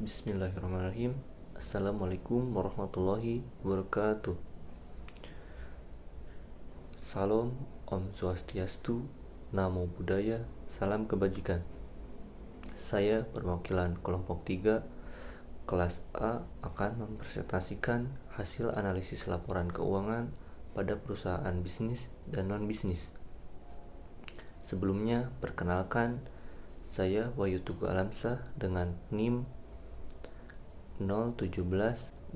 Bismillahirrahmanirrahim. Assalamualaikum warahmatullahi wabarakatuh. Salam, Om Swastiastu, Namo Buddhaya, Salam Kebajikan. Saya perwakilan kelompok 3 kelas A akan mempresentasikan hasil analisis laporan keuangan pada perusahaan bisnis dan non-bisnis. Sebelumnya, perkenalkan, saya Wahyu Tugu Alamsyah dengan NIM 017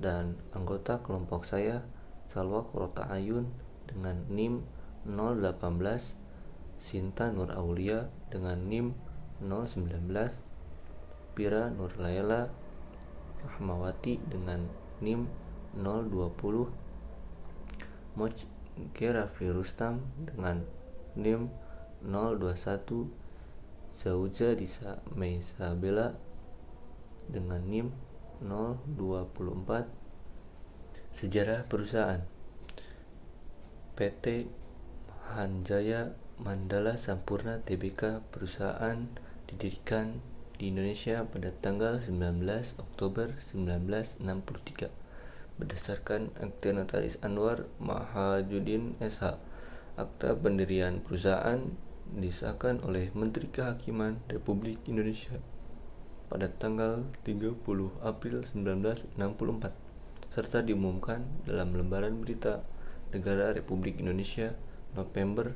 dan anggota kelompok saya Salwa Qurrata Ayun dengan NIM 018, Sinta Nur Aulia dengan NIM 019, Pira Nur Laila Rahmawati dengan NIM 020, Moj Gerafi Rustam dengan NIM 021, Zauja Disa Meisabela dengan NIM 024. Sejarah perusahaan. PT Mahanjaya Mandala Sampurna Tbk perusahaan didirikan di Indonesia pada tanggal 19 Oktober 1963 berdasarkan Akta Notaris Anwar Mahajuddin SH. Akta pendirian perusahaan disahkan oleh Menteri Kehakiman Republik Indonesia pada tanggal 30 April 1964 serta diumumkan dalam lembaran berita negara Republik Indonesia November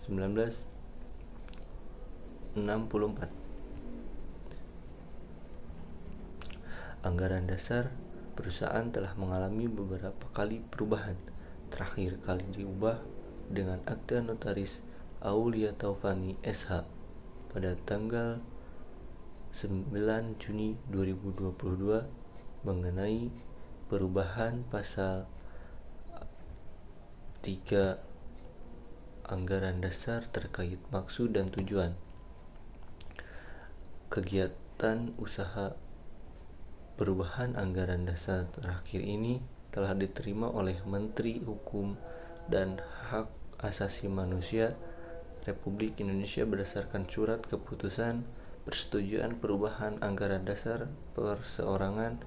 1964. Anggaran dasar perusahaan telah mengalami beberapa kali perubahan. Terakhir kali diubah dengan Akta Notaris Aulia Taufani SH pada tanggal 9 Juni 2022 mengenai perubahan pasal 3 Anggaran Dasar terkait maksud dan tujuan. Kegiatan usaha perubahan anggaran dasar terakhir ini telah diterima oleh Menteri Hukum dan Hak Asasi Manusia Republik Indonesia berdasarkan surat keputusan persetujuan perubahan anggaran dasar perseorangan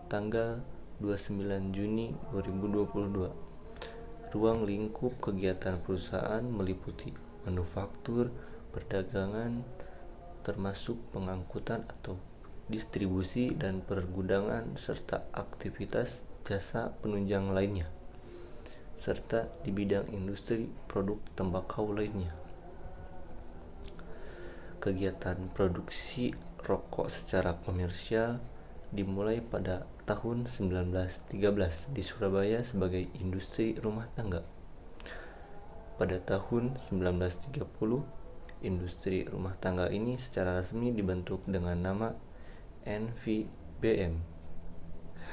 tanggal 29 Juni 2022. Ruang lingkup kegiatan perusahaan meliputi manufaktur, perdagangan, termasuk pengangkutan atau distribusi dan pergudangan, serta aktivitas jasa penunjang lainnya, serta di bidang industri produk tembakau lainnya. Kegiatan produksi rokok secara komersial dimulai pada tahun 1913 di Surabaya sebagai industri rumah tangga. Pada tahun 1930, industri rumah tangga ini secara resmi dibentuk dengan nama NVBM,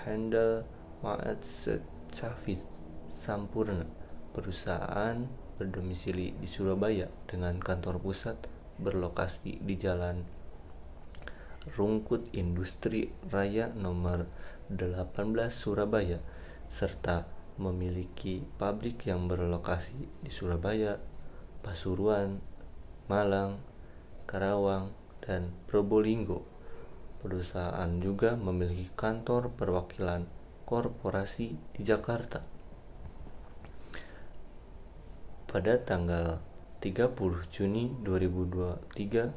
Handel Maat Service Sampurna, perusahaan berdomisili di Surabaya dengan kantor pusat berlokasi di Jalan Rungkut Industri Raya nomor 18 Surabaya, serta memiliki pabrik yang berlokasi di Surabaya, Pasuruan, Malang, Karawang, dan Probolinggo. Perusahaan juga memiliki kantor perwakilan korporasi di Jakarta. Pada tanggal 30 Juni 2023,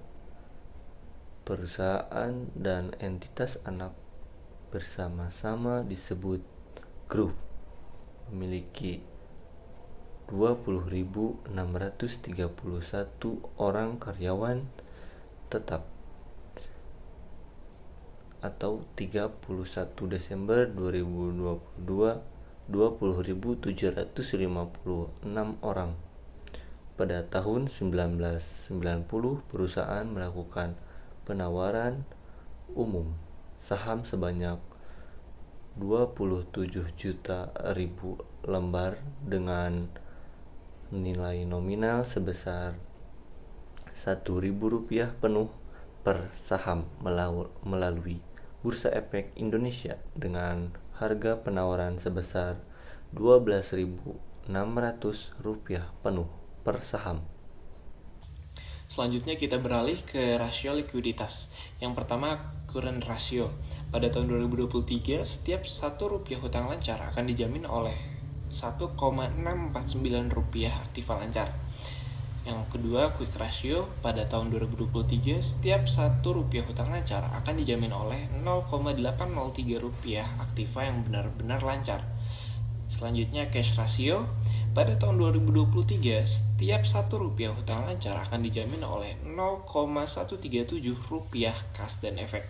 perusahaan dan entitas anak bersama-sama disebut grup memiliki 20.631 orang karyawan tetap atau 31 Desember 2022 20.756 orang. Pada tahun 1990 perusahaan melakukan penawaran umum saham sebanyak 27.000 lembar dengan nilai nominal sebesar Rp1.000 penuh per saham melalui Bursa Efek Indonesia dengan harga penawaran sebesar Rp12.600 penuh per saham. Selanjutnya kita beralih ke rasio likuiditas. Yang pertama, current ratio. Pada tahun 2023, setiap Rp1 hutang lancar akan dijamin oleh Rp1,649 aktiva lancar. Yang kedua, quick ratio. Pada tahun 2023, setiap Rp1 hutang lancar akan dijamin oleh Rp0,803 aktiva yang benar-benar lancar. Selanjutnya, cash ratio. Pada tahun 2023, setiap Rp1 hutang lancar akan dijamin oleh Rp0,137 kas dan efek.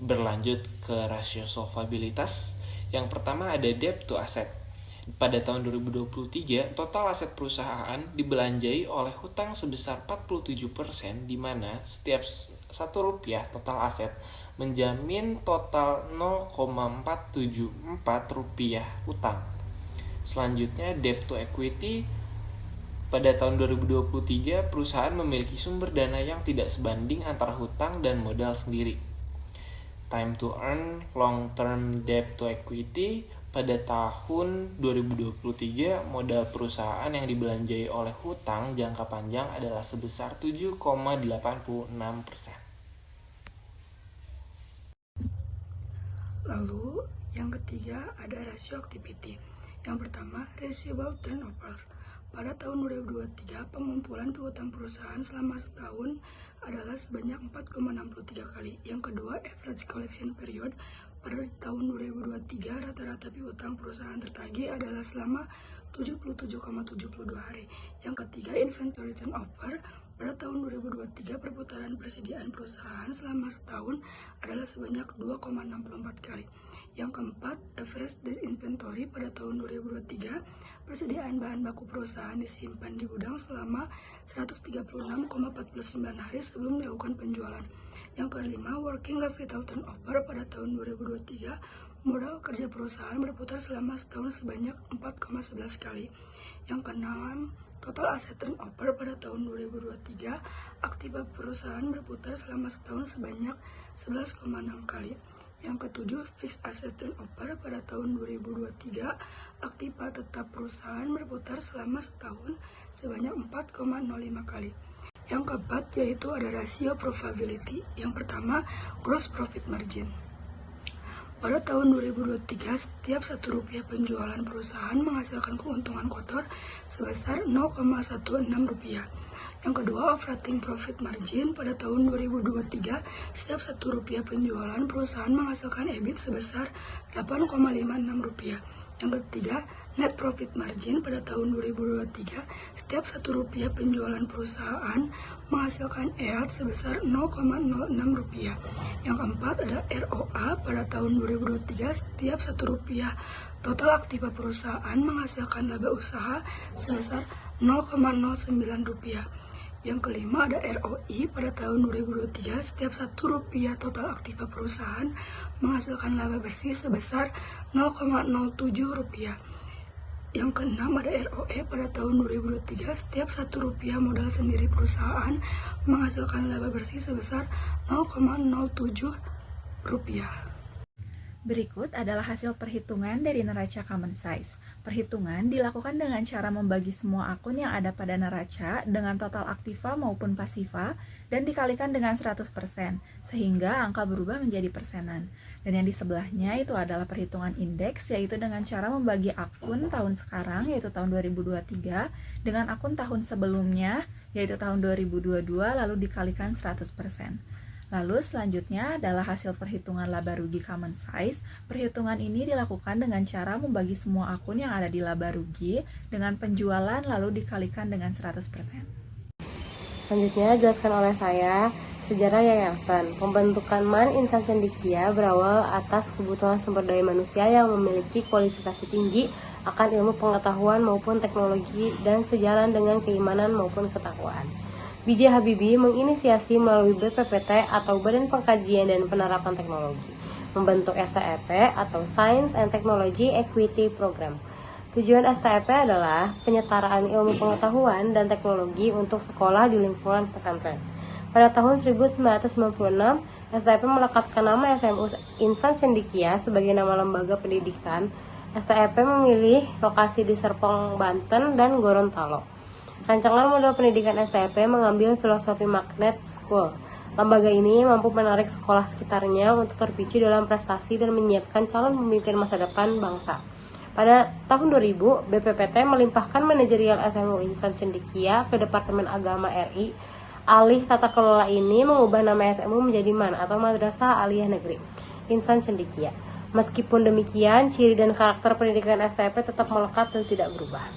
Berlanjut ke rasio solvabilitas. Yang pertama ada debt to asset. Pada tahun 2023, total aset perusahaan dibelanjai oleh hutang sebesar 47%, di mana setiap Rp1 total aset menjamin total Rp0,474 hutang. Selanjutnya, debt to equity. Pada tahun 2023, perusahaan memiliki sumber dana yang tidak sebanding antara hutang dan modal sendiri. Time to earn long-term debt to equity. Pada tahun 2023, modal perusahaan yang dibelanjai oleh hutang jangka panjang adalah sebesar 7,86%. Lalu, yang ketiga ada rasio activity. Yang pertama, receivable turnover. Pada tahun 2023, pengumpulan piutang perusahaan selama setahun adalah sebanyak 4,63 kali. Yang kedua, average collection period. Pada tahun 2023, rata-rata piutang perusahaan tertagih adalah selama 77,72 hari. Yang ketiga, inventory turnover. Pada tahun 2023, perputaran persediaan perusahaan selama setahun adalah sebanyak 2,64 kali. Yang keempat, average days inventory. Pada tahun 2023, persediaan bahan baku perusahaan disimpan di gudang selama 136,49 hari sebelum dilakukan penjualan. Yang kelima, working capital turnover. Pada tahun 2023, modal kerja perusahaan berputar selama setahun sebanyak 4,11 kali. Yang keenam, total aset turnover. Pada tahun 2023, aktiva perusahaan berputar selama setahun sebanyak 11,6 kali. Yang ketujuh, fixed asset turnover. Pada tahun 2023, aktiva tetap perusahaan berputar selama setahun sebanyak 4,05 kali. Yang keempat yaitu ada rasio profitability. Yang pertama, gross profit margin. Pada tahun 2023, setiap Rp1 penjualan perusahaan menghasilkan keuntungan kotor sebesar Rp0,16. Yang kedua, operating profit margin. Pada tahun 2023, setiap Rp1 penjualan perusahaan menghasilkan EBIT sebesar Rp8,56. Yang ketiga, net profit margin. Pada tahun 2023, setiap Rp1 penjualan perusahaan menghasilkan EAT sebesar Rp0,06. Yang keempat ada ROA. Pada tahun 2023, setiap Rp1 total aktiva perusahaan menghasilkan laba usaha sebesar Rp0,09. Yang kelima ada ROI. Pada tahun 2023, setiap Rp1 total aktiva perusahaan menghasilkan laba bersih sebesar Rp0,07. Yang keenam ada ROE. Pada tahun 2023, setiap Rp1 modal sendiri perusahaan menghasilkan laba bersih sebesar Rp0,07. Berikut adalah hasil perhitungan dari neraca common size. Perhitungan dilakukan dengan cara membagi semua akun yang ada pada neraca dengan total aktiva maupun pasiva dan dikalikan dengan 100%, sehingga angka berubah menjadi persenan. Dan yang di sebelahnya itu adalah perhitungan indeks, yaitu dengan cara membagi akun tahun sekarang, yaitu tahun 2023, dengan akun tahun sebelumnya, yaitu tahun 2022, lalu dikalikan 100%. Lalu selanjutnya adalah hasil perhitungan laba rugi common size. Perhitungan ini dilakukan dengan cara membagi semua akun yang ada di laba rugi dengan penjualan lalu dikalikan dengan 100%. Selanjutnya dijelaskan oleh saya sejarah yayasan. Pembentukan MAN Insan Cendekia berawal atas kebutuhan sumber daya manusia yang memiliki kualifikasi tinggi akan ilmu pengetahuan maupun teknologi dan sejalan dengan keimanan maupun ketakwaan. B.J. Habibie menginisiasi melalui BPPT atau Badan Pengkajian dan Penerapan Teknologi, membentuk STEP atau Science and Technology Equity Program. Tujuan STEP adalah penyetaraan ilmu pengetahuan dan teknologi untuk sekolah di lingkungan pesantren. Pada tahun 1996, STEP melekatkan nama SMU Insan Cendekia sebagai nama lembaga pendidikan. STEP memilih lokasi di Serpong, Banten dan Gorontalo. Rancangan model pendidikan STEP mengambil filosofi magnet school Lembaga ini mampu menarik sekolah sekitarnya untuk terpicu dalam prestasi dan menyiapkan calon pemimpin masa depan bangsa. Pada tahun 2000, BPPT melimpahkan manajerial SMU Insan Cendekia ke Departemen Agama RI. Alih tata kelola ini mengubah nama SMU menjadi MAN atau Madrasah Aliyah Negeri Insan Cendekia. Meskipun demikian, ciri dan karakter pendidikan STP tetap melekat dan tidak berubah.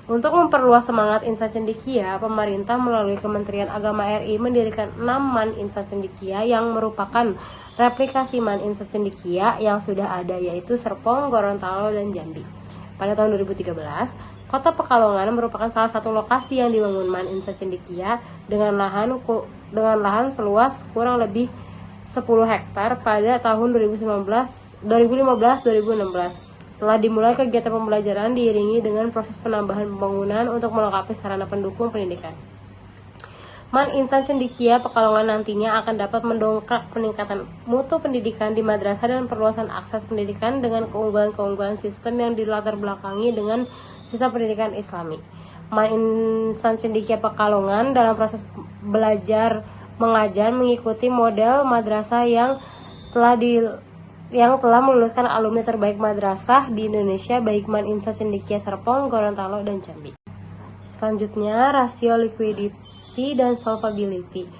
Untuk memperluas semangat Insan Cendekia, pemerintah melalui Kementerian Agama RI mendirikan 6 MAN Insan Cendekia yang merupakan replikasi MAN Insan Cendekia yang sudah ada, yaitu Serpong, Gorontalo, dan Jambi. Pada tahun 2013, Kota Pekalongan merupakan salah satu lokasi yang dibangun MAN Insan Cendekia dengan lahan seluas kurang lebih 10 hektar pada tahun 2015-2016. Telah dimulai kegiatan pembelajaran diiringi dengan proses penambahan pembangunan untuk melengkapi sarana pendukung pendidikan. MAN Insan Cendekia Pekalongan nantinya akan dapat mendongkrak peningkatan mutu pendidikan di madrasah dan perluasan akses pendidikan dengan keunggulan-keunggulan sistem yang dilatar belakangi dengan sistem pendidikan Islami. MAN Insan Cendekia Pekalongan dalam proses belajar mengajar mengikuti model madrasah yang telah meluluskan alumni terbaik madrasah di Indonesia, baik MAN Insan Cendekia Serpong, Gorontalo, dan Jambi. Selanjutnya, rasio liquidity dan solvability.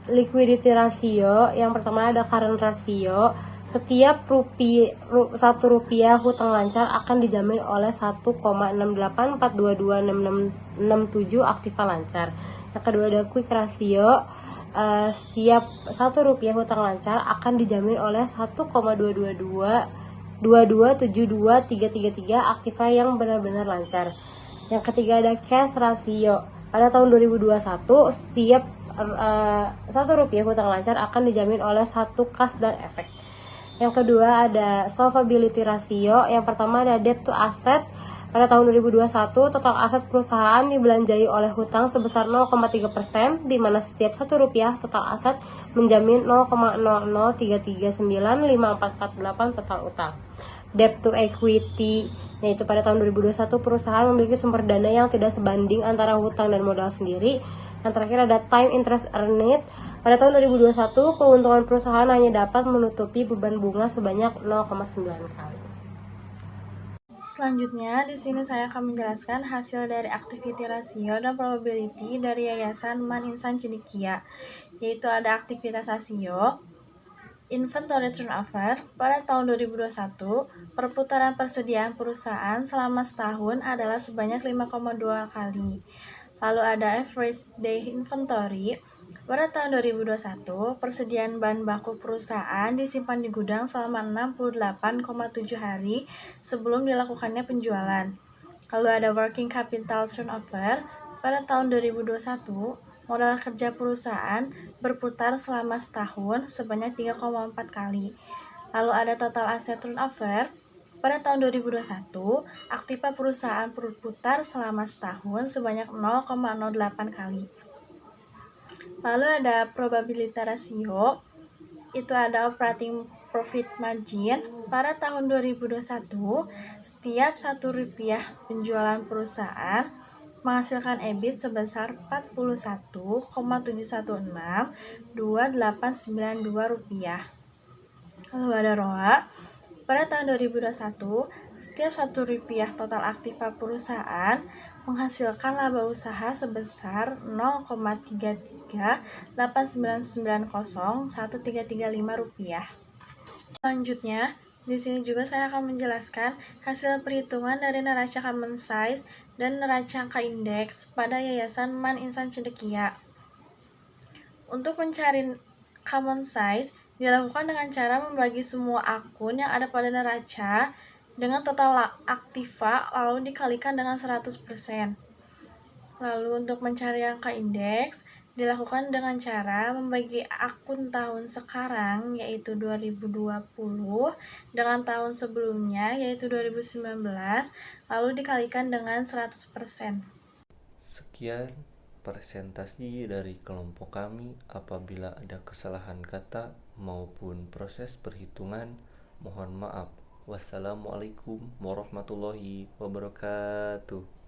Liquidity ratio, yang pertama ada current ratio. Setiap Rp1 hutang lancar akan dijamin oleh 1,68422667 aktiva lancar. Yang kedua ada quick ratio. Setiap Rp1 hutang lancar akan dijamin oleh 1,22722333 aktiva yang benar-benar lancar. Yang ketiga ada cash ratio. Pada tahun 2021, setiap Rp1 hutang lancar akan dijamin oleh 1 kas dan efek. Yang kedua ada solvability ratio. Yang pertama ada debt to asset. Pada tahun 2021, total aset perusahaan dibelanjai oleh hutang sebesar 0,3%, di mana setiap Rp1 total aset menjamin 0,003395448 total utang. Debt to equity, yaitu pada tahun 2021 perusahaan memiliki sumber dana yang tidak sebanding antara hutang dan modal sendiri. Yang terakhir ada time interest earned. Pada tahun 2021, keuntungan perusahaan hanya dapat menutupi beban bunga sebanyak 0,9 kali. Selanjutnya, di sini saya akan menjelaskan hasil dari activity ratio dan probability dari Yayasan MAN Insan Cendekia, yaitu ada aktivitas rasio, inventory turnover. Pada tahun 2021, perputaran persediaan perusahaan selama setahun adalah sebanyak 5,2 kali. Lalu ada average day inventory. Pada tahun 2021, persediaan bahan baku perusahaan disimpan di gudang selama 68,7 hari sebelum dilakukannya penjualan. Lalu ada working capital turnover. Pada tahun 2021, modal kerja perusahaan berputar selama setahun sebanyak 3,4 kali. Lalu ada total asset turnover. Pada tahun 2021, aktiva perusahaan berputar selama setahun sebanyak 0,08 kali. Lalu ada probability ratio, itu ada operating profit margin. Pada tahun 2021, setiap Rp1 penjualan perusahaan menghasilkan EBIT sebesar Rp41,7162892. Lalu ada ROA. Pada tahun 2021, setiap Rp1 total aktiva perusahaan menghasilkan laba usaha sebesar Rp0,3389901,335. Selanjutnya, di sini juga saya akan menjelaskan hasil perhitungan dari neraca common size dan neraca angka indeks pada Yayasan MAN Insan Cendekia. Untuk mencari common size dilakukan dengan cara membagi semua akun yang ada pada neraca dengan total aktiva lalu dikalikan dengan 100%. Lalu untuk mencari angka indeks dilakukan dengan cara membagi akun tahun sekarang yaitu 2020 dengan tahun sebelumnya yaitu 2019 lalu dikalikan dengan 100%. Sekian presentasi dari kelompok kami. Apabila ada kesalahan kata maupun proses perhitungan, mohon maaf. Wassalamualaikum warahmatullahi wabarakatuh.